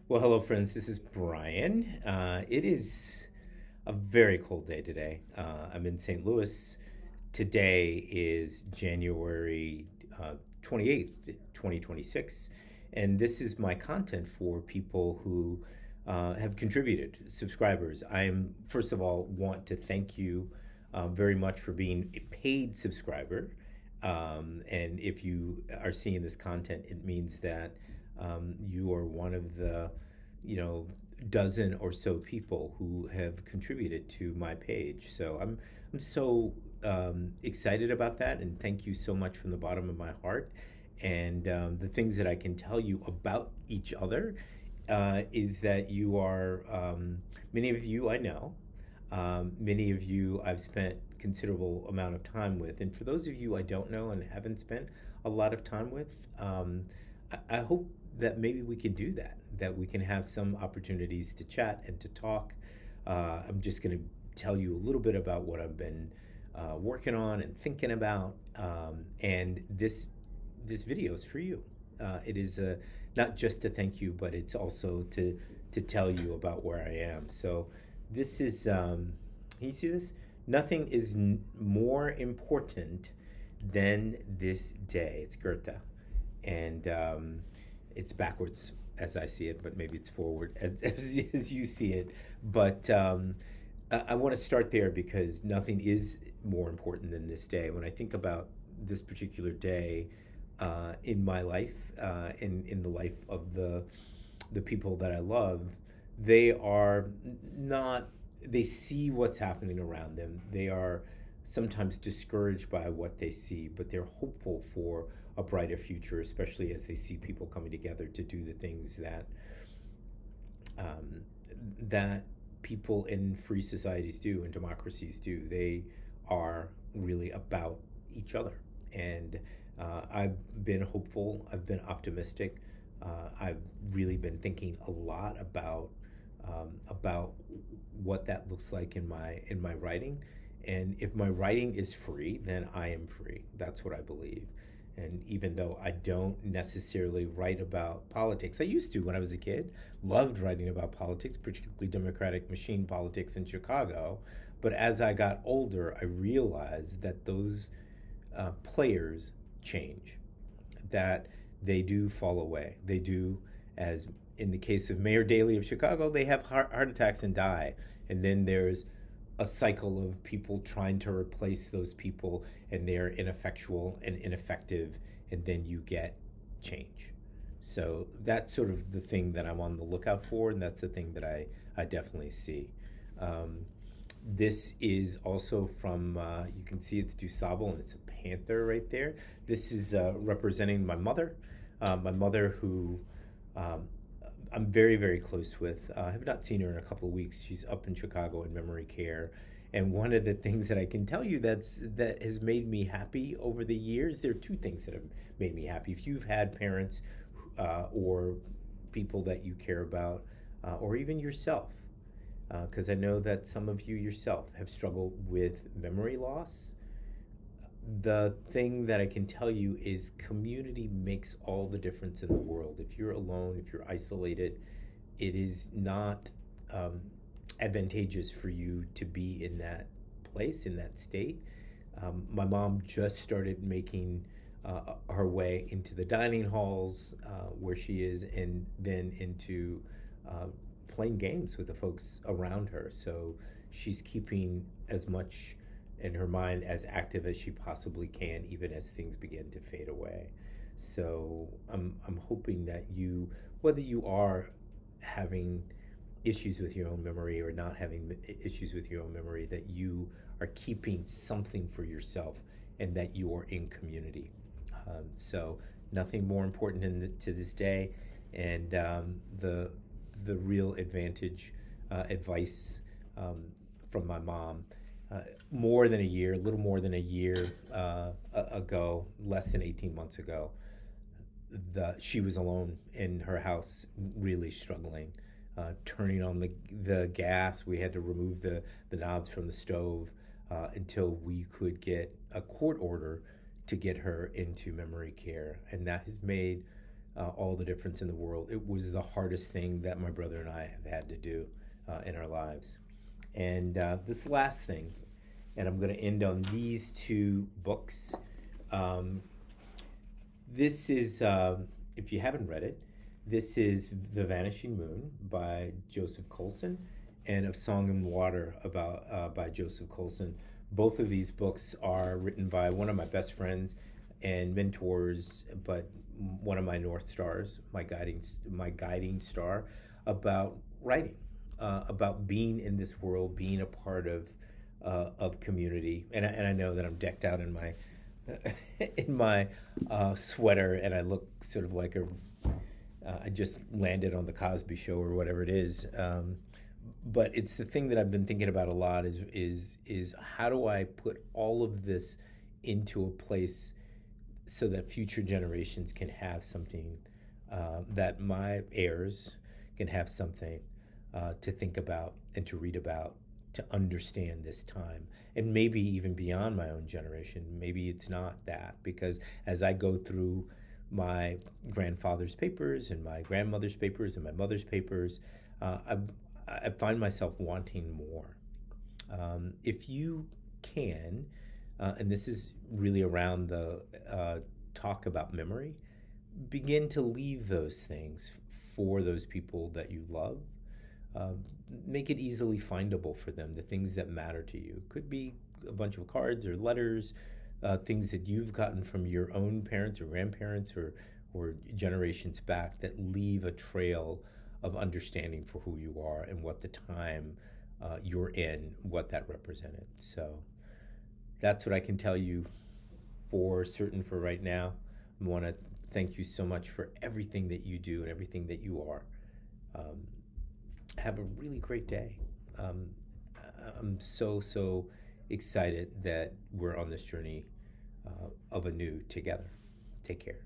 Well, hello, friends. This is Brian. It is a very cold day today. I'm in St. Louis. Today is January 28th, 2026. And this is my content for people who have contributed, subscribers. First of all, want to thank you very much for being a paid subscriber. And if you are seeing this content, it means that you are one of the, you know, dozen or so people who have contributed to my page. So I'm so excited about that, and thank you so much from the bottom of my heart. And the things that I can tell you about each other is that you are many of you I know. Many of you I've spent considerable amount of time with, and for those of you I don't know and haven't spent a lot of time with, I hope that maybe we can do that. That we can have some opportunities to chat and to talk. I'm just going to tell you a little bit about what I've been working on and thinking about, and this video is for you. It is not just to thank you, but it's also to tell you about where I am. So this is, can you see this? Nothing is more important than this day. It's Goethe. And it's backwards as I see it, but maybe it's forward as you see it. But I want to start there because nothing is more important than this day. When I think about this particular day in my life, in the life of the people that I love, they are not, they see what's happening around them. They are sometimes discouraged by what they see, but they're hopeful for a brighter future, especially as they see people coming together to do the things that people in free societies do and democracies do. They are really about each other. And I've been hopeful, I've been optimistic. I've really been thinking a lot about what that looks like in my writing. And if my writing is free, then I am free. That's what I believe. And even though I don't necessarily write about politics, I used to when I was a kid, loved writing about politics, particularly Democratic machine politics in Chicago. But as I got older, I realized that those players change, that they do fall away. They do, as in the case of Mayor Daley of Chicago, they have heart attacks and die. And then there's a cycle of people trying to replace those people, and they're ineffectual and ineffective, and then you get change. So that's sort of the thing that I'm on the lookout for, and that's the thing that I definitely see. This is also from, you can see it's DuSable, and it's a panther right there. This is representing my mother who I'm very, very close with. I have not seen her in a couple of weeks. She's up in Chicago in memory care. And one of the things that I can tell you that has made me happy over the years, there are two things that have made me happy. If you've had parents or people that you care about, or even yourself, because I know that some of you yourself have struggled with memory loss. The thing that I can tell you is community makes all the difference in the world. If you're alone, if you're isolated, it is not advantageous for you to be in that place, in that state. My mom just started making her way into the dining halls where she is, and then into playing games with the folks around her. So she's keeping as much in her mind as active as she possibly can, even as things begin to fade away. So I'm hoping that you, whether you are having issues with your own memory or not having issues with your own memory, that you are keeping something for yourself and that you are in community. So nothing more important to this day. And the real advice from my mom, more than a year, a little more than a year ago, less than 18 months ago, she was alone in her house, really struggling, turning on the gas. We had to remove the knobs from the stove until we could get a court order to get her into memory care. And that has made all the difference in the world. It was the hardest thing that my brother and I have had to do in our lives. And this last thing, and I'm going to end on these two books. Um, this is, if you haven't read it, this is The Vanishing Moon by Joseph Colson and Of Song and Water by Joseph Colson. Both of these books are written by one of my best friends and mentors, but one of my North Stars, my guiding star, about writing, about being in this world, being a part of community. And I know that I'm decked out in my in my sweater, and I look sort of like I just landed on the Cosby Show or whatever it is. But it's the thing that I've been thinking about a lot is how do I put all of this into a place so that future generations can have something, that my heirs can have something to think about and to read about, to understand this time, and maybe even beyond my own generation. Maybe it's not that, because as I go through my grandfather's papers and my grandmother's papers and my mother's papers, I find myself wanting more. If you can, and this is really around the talk about memory, begin to leave those things for those people that you love. Make it easily findable for them, the things that matter to you. Could be a bunch of cards or letters, things that you've gotten from your own parents or grandparents or generations back that leave a trail of understanding for who you are and what the time you're in, what that represented. So that's what I can tell you for certain for right now. I want to thank you so much for everything that you do and everything that you are. Have a really great day. I'm so excited that we're on this journey of ANEW together. Take care.